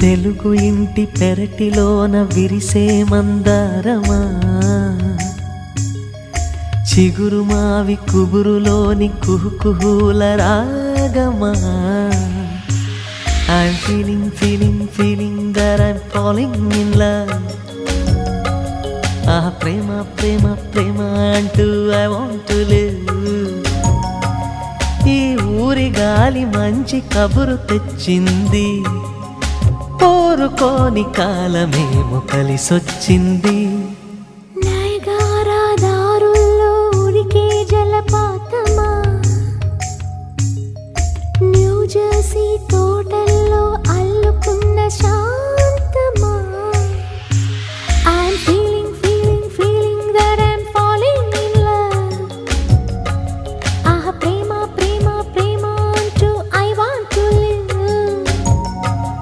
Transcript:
తెలుగు ఇంటి పెరటిలోన విరిసే మందారమా, చిగురు మావి కుబురులోని కుహుకుహుల రాగమా. I'm feeling that I'm falling in love. Ah, prema, prema, prema antu I want to live. ఈ ఊరి గాలి మంచి కబురు తెచ్చింది, కోరుకోని కాలమేమో కలిసొచ్చింది.